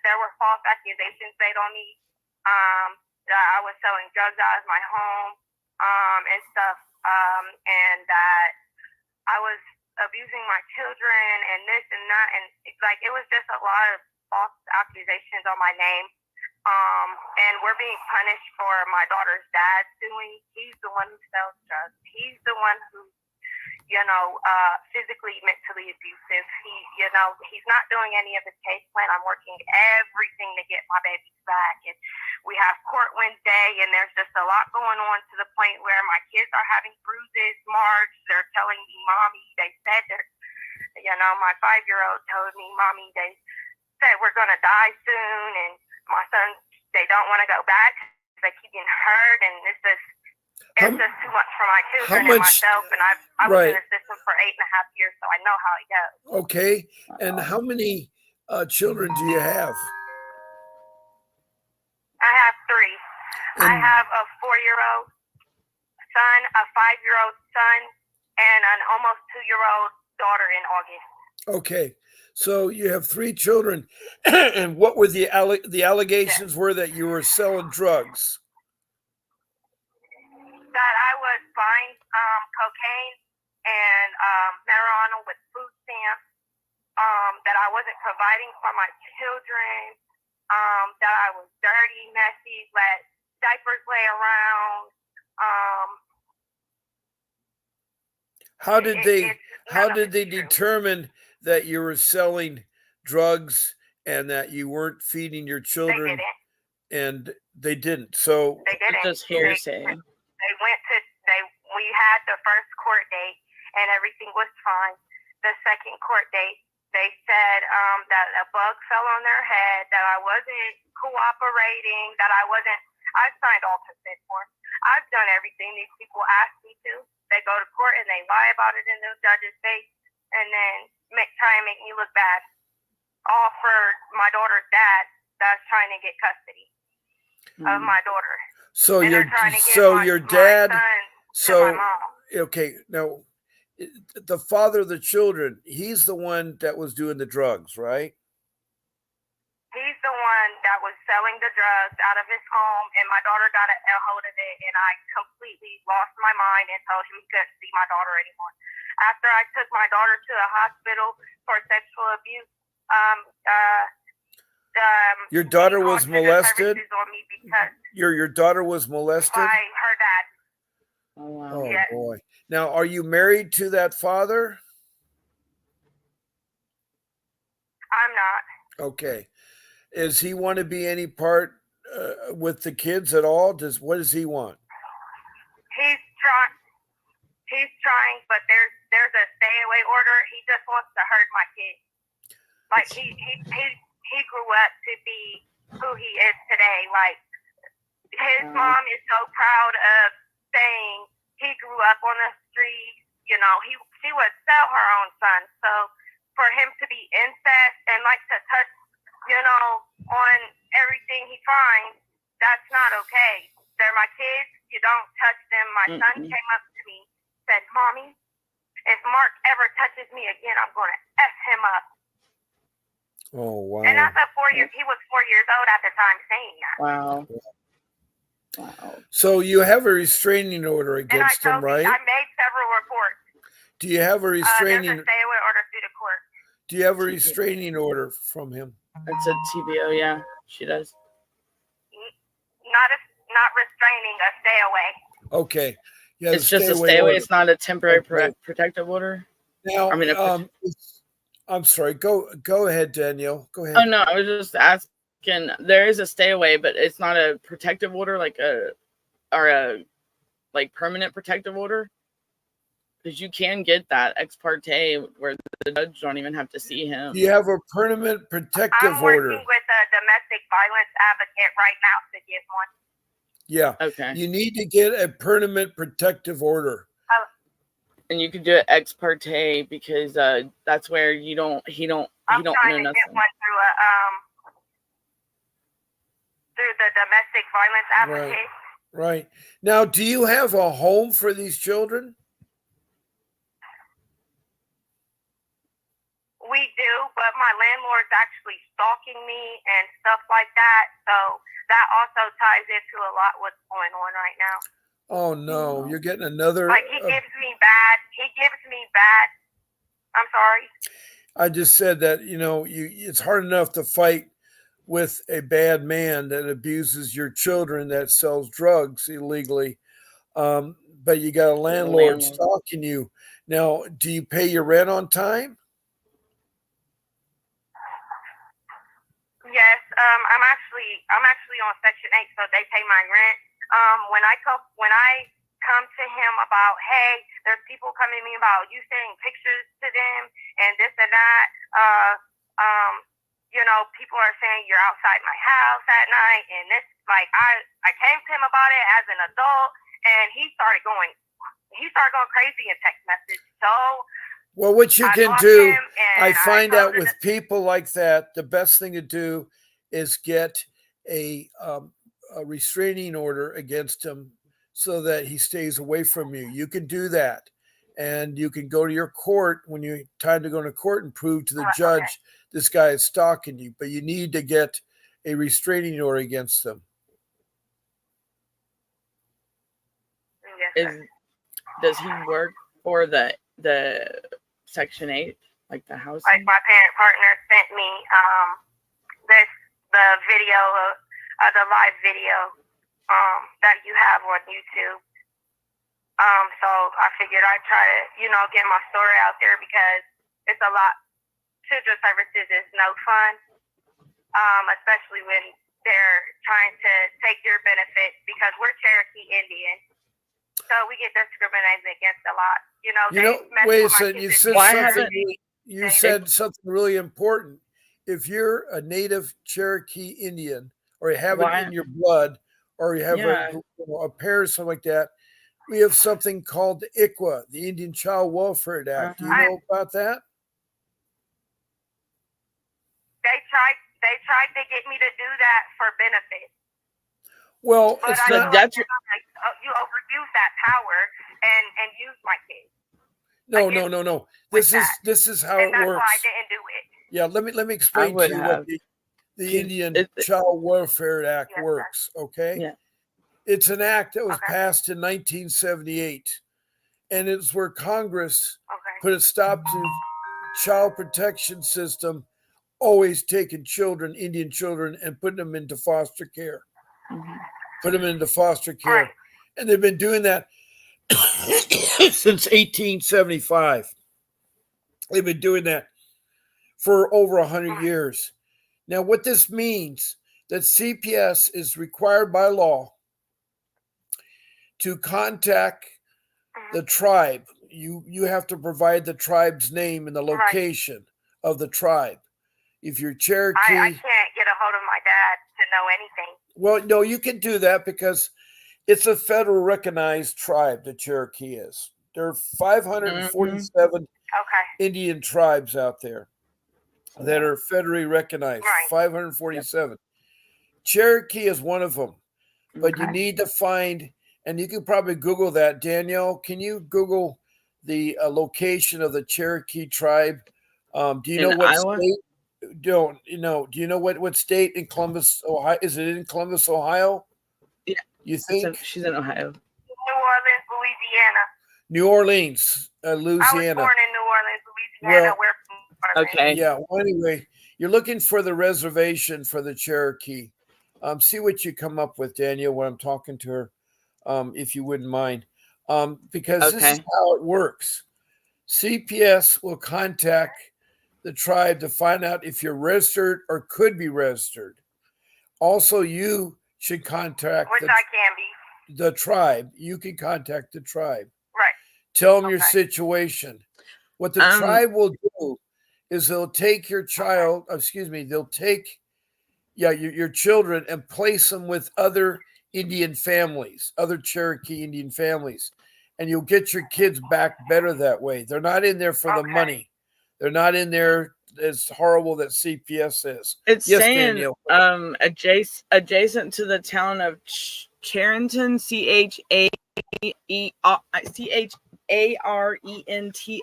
There were false accusations made on me that I was selling drugs out of my home and stuff, and that I was abusing my children and this and that, and it was just a lot of false accusations on my name. And we're being punished for my daughter's dad doing. He's the one who sells drugs. He's the one who, physically, mentally abusive. He's not doing any of his case plan. I'm working everything to get my babies back. And we have court Wednesday, and there's just a lot going on to the point where my kids are having bruises, marks. They're telling me, Mommy, they said my 5-year-old told me, Mommy, they said we're going to die soon. And my son, they don't want to go back. They keep getting hurt, and it's just too much for my children and myself. And I was in the system for 8.5 years, so I know how it goes. Okay. And how many children do you have? I have 3. I have a 4-year-old son, a 5-year-old son, and an almost 2-year-old daughter in August. Okay. So you have 3 children. And what were the allegations were that you were selling drugs? That I was buying cocaine and marijuana with food stamps, that I wasn't providing for my children, that I was dirty, messy, let diapers lay around. How did they determine that you were selling drugs and that you weren't feeding your children? They didn't. So they didn't. Just hearsay. We had the first court date and everything was fine. The second court date, they said that a bug fell on their head, that I wasn't cooperating, I signed all consent forms. I've done everything these people asked me to. They go to court and they lie about it in the judge's face and then try and make me look bad. All for my daughter's dad that's trying to get custody of my daughter. So and your dad. So my mom. Okay, now the father of the children, he's the one that was doing the drugs, right? He's the one that was selling the drugs out of his home, and my daughter got a hold of it, and I completely lost my mind and told him he couldn't see my daughter anymore. After I took my daughter to the hospital for sexual abuse, your daughter was molested? Your daughter was molested? By her dad. Oh, wow. Oh, yes. Boy. Now, are you married to that father? I'm not. Okay. Does he want to be any part with the kids at all? What does he want? He's trying, but there's a stay away order. He just wants to hurt my kids. Like he grew up to be who he is today. Like his mom is so proud of saying he grew up on the street. She would sell her own son. So for him to be incest and like to touch, on everything he finds, that's not okay. They're my kids. You don't touch them. My son came up to me, said, Mommy, if Mark ever touches me again, I'm going to F him up. Oh, wow. And that's a 4 year. He was 4 years old at the time saying that. Wow. Wow. So you have a restraining order And I against him, told you, right? I made several reports. Do you have a There's restraining? a stay away order through the court. Do you have a restraining order from him? It's a TBO, yeah. She does. Not restraining, a stay away. Okay. Yeah, It's just a stay away. It's not a temporary protective order. Now, I mean, I'm sorry. Go ahead, Danielle. Go ahead. Oh no, I was just asking. There is a stay away, but it's not a protective order, like a permanent protective order. Because you can get that ex parte where the judge don't even have to see him. Do you have a permanent protective order? I'm working with a domestic violence advocate right now to get one. Yeah. Okay. You need to get a permanent protective order. And you can do it ex parte because that's where he don't know I'm trying to nothing. get one through the domestic violence advocate. Right. Now, do you have a home for these children? We do, but my landlord's actually stalking me and stuff like that. So that also ties into a lot what's going on right now. Oh no, you're getting another. Like he gives me bad. I'm sorry. I just said that it's hard enough to fight with a bad man that abuses your children, that sells drugs illegally, but you got a landlord stalking you. Now, do you pay your rent on time? Yes, I'm actually on Section 8, so they pay my rent. When I come to him about, hey, there's people coming to me about you sending pictures to them and this and that. People are saying you're outside my house at night, and this, like, I came to him about it as an adult, and he started going crazy in text message. So, well, what you can do, I find out with people like that, the best thing to do is get a restraining order against him so that he stays away from you. You can do that. And you can go to your court when you time to go to court and prove to the judge this guy is stalking you. But you need to get a restraining order against them. Does he work for the Section 8, like the house? Like my parent partner sent me the video, the live video that you have on YouTube. So I figured I'd try to, get my story out there because it's a lot. Children's services is no fun, especially when they're trying to take your benefits because we're Cherokee Indian. So we get discriminated against a lot. Wait a second. You said something really important. If you're a native Cherokee Indian or you have it in your blood or you have a pair or something like that, we have something called the ICWA, the Indian Child Welfare Act. Do you know about that? They tried to get me to do that for benefits. Well, but it's I not. Like, you overuse that power and use my kids. No. This is how it that's works. Why I didn't do it. Yeah, let me explain to you what the Indian Child Welfare Act works. Okay. Yeah. It's an act that was passed in 1978, and it's where Congress put a stop to child protection system always taking children, Indian children, and putting them into foster care. Mm-hmm. Put them into foster care. Right. And they've been doing that since 1875. They've been doing that for over 100 years. Now, what this means, that CPS is required by law to contact the tribe. You have to provide the tribe's name and the location of the tribe. If you're Cherokee, I can't get a hold of my dad to know anything. Well, no, you can do that because it's a federal recognized tribe, the Cherokee is. There are 547 Indian tribes out there that are federally recognized. 547. Cherokee is one of them. But you need to find, and you can probably Google that. Danielle, can you Google the location of the Cherokee tribe? Do you know what Iowa? state? don't you know? Do you know what state in Columbus, Ohio? Is it in Columbus, Ohio? Yeah. You think? She's in Ohio. New Orleans, Louisiana. New Orleans, I was Louisiana. born in New Orleans, Louisiana. Well, We're from New Orleans. Okay. Yeah. Well, anyway, you're looking for the reservation for the Cherokee. See what you come up with, Daniel, when I'm talking to her, if you wouldn't mind. Because this is Okay. how it works. CPS will contact the tribe to find out if you're registered or could be registered. Also, you should contact Which I can be. the tribe. You can contact the tribe. Right. Tell them your Okay. situation. What the tribe will do is they'll take your child, they'll take your children and place them with other Indian families, other Cherokee Indian families. And you'll get your kids back better that way. They're not in there for the money. They're not in there as horrible that CPS is. It's Yes, saying Danielle. adjacent to the town of Charenton,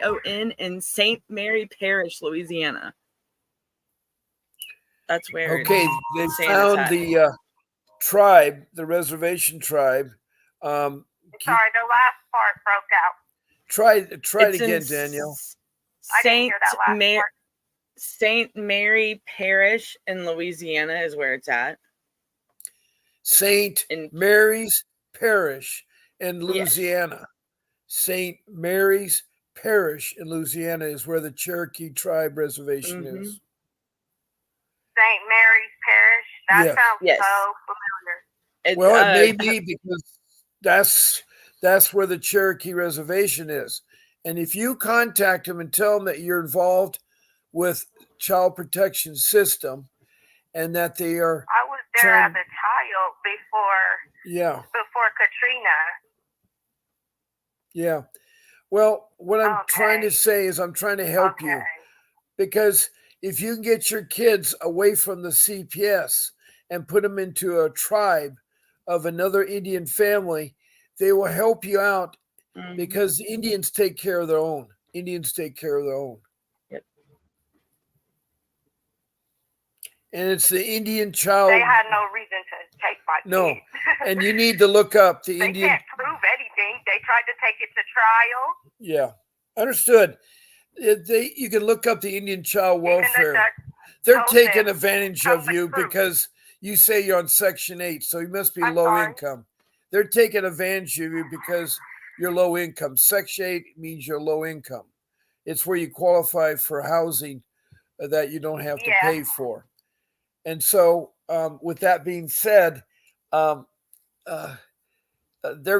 Charenton in St. Mary Parish, Louisiana. That's where. Okay, they found the tribe, the reservation tribe. Sorry, the last part broke out. Try it again, Danielle. St. Mary Parish in Louisiana is where it's at. St. Mary's Parish in Louisiana. Yes. St. Mary's Parish in Louisiana is where the Cherokee tribe reservation is. St. Mary's Parish? That sounds so familiar. It may be because that's where the Cherokee reservation is. And if you contact them and tell them that you're involved with child protection system and that they are... I was there as a child before Katrina. Yeah. Well, what I'm trying to say is I'm trying to help you, because if you can get your kids away from the CPS and put them into a tribe of another Indian family, they will help you out because the Indians take care of their own. Indians take care of their own. Yep. And it's the Indian child. They had no reason to take my kid. No. And you need to look up the Indian. They can't prove anything. They tried to take it to trial. Yeah. Understood. You can look up the Indian child welfare. They're taking advantage of you because you say you're on Section 8, so you must be low income. They're taking advantage of you because you're low income. Section 8 means you're low income. It's where you qualify for housing that you don't have to pay for. And so with that being said, they're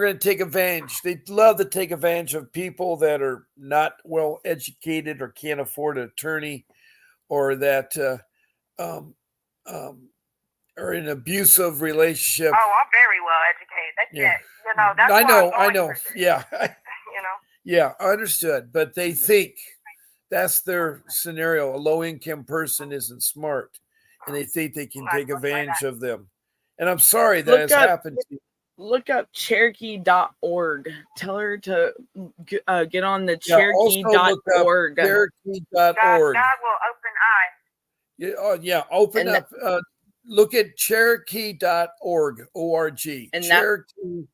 going to take advantage. They love to take advantage of people that are not well educated or can't afford an attorney, or that are in an abusive relationship. Oh, I'm very well educated. That's I know. Yeah. Yeah, understood. But they think that's their scenario. A low-income person isn't smart, and they think they can take advantage of them. And I'm sorry that has happened to you. Look up Cherokee.org. Tell her to get on the Cherokee.org. Cherokee.org. God will open eyes. Open up. Look at Cherokee.org. O-R-G. And Cherokee.org.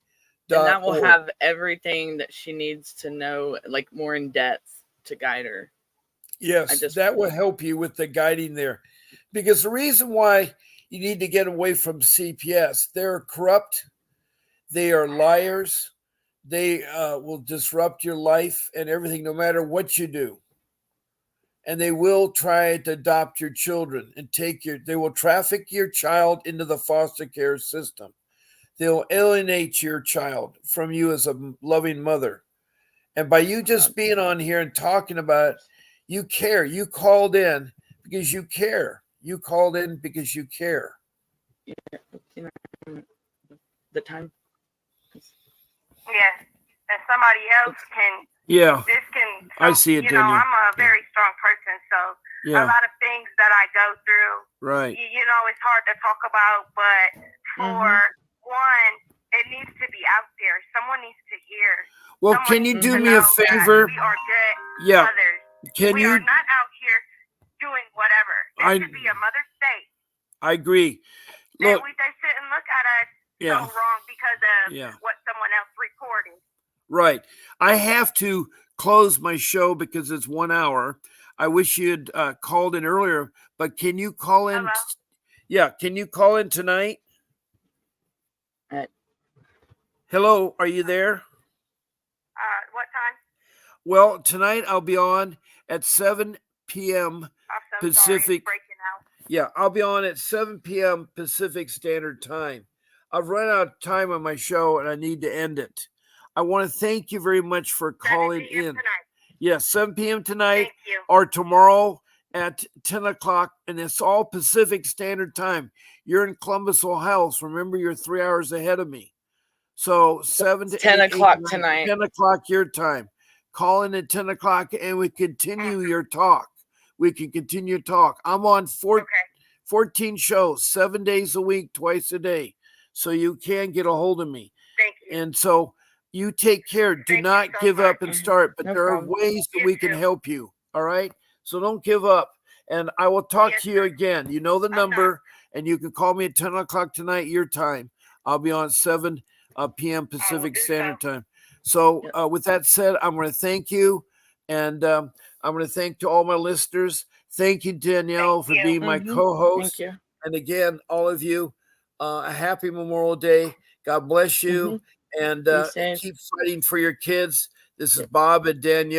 And that will have everything that she needs to know, like more in depth, to guide her. Yes, that will help you with the guiding there. Because the reason why you need to get away from CPS, they're corrupt. They are liars. They will disrupt your life and everything, no matter what you do. And they will try to adopt your children and they will traffic your child into the foster care system. They'll alienate your child from you as a loving mother. And by you just being on here and talking about it, you care. You called in because you care. You called in because you care. The time. Yes. And somebody else can. Yeah. This can. So, I see it, Daniel. I'm a very strong person, so a lot of things that I go through. Right. It's hard to talk about, but for one, it needs to be out there. Someone needs to hear. Well, can you do me a favor? We are good mothers. We are not out here doing whatever. It should be a mother's day. I agree. Look, They shouldn't look at us so wrong because of what someone else reported. Right. I have to close my show because it's 1 hour. I wish you had called in earlier, but can you call in? Hello? Can you call in tonight? Hello, are you there? What time? Well, tonight I'll be on at 7 p.m. Pacific. Yeah, I'll be on at 7 p.m. Pacific Standard Time. I've run out of time on my show and I need to end it. I want to thank you very much for calling in. Yes, 7 p.m. tonight or tomorrow at 10 o'clock, and it's all Pacific Standard Time. You're in Columbus, Ohio, so remember you're 3 hours ahead of me. So 7 to 10 o'clock tonight. 10 o'clock your time. Call in at 10 o'clock and we continue your talk. We can continue talk. I'm on 14 shows, 7 days a week, twice a day. So you can get a hold of me. Thank you. And so you take care. Do not give up and start, but there are ways that we can help you. All right. So don't give up. And I will talk to you again. You know the number, and you can call me at 10 o'clock tonight, your time. I'll be on 7 p.m. Pacific Standard Time. So with that said, I'm going to thank you. And I'm going to thank to all my listeners. Thank you, Danielle, for being my co-host. Thank you. And again, all of you, a happy Memorial Day. God bless you. And keep fighting for your kids. This is Bob and Danielle.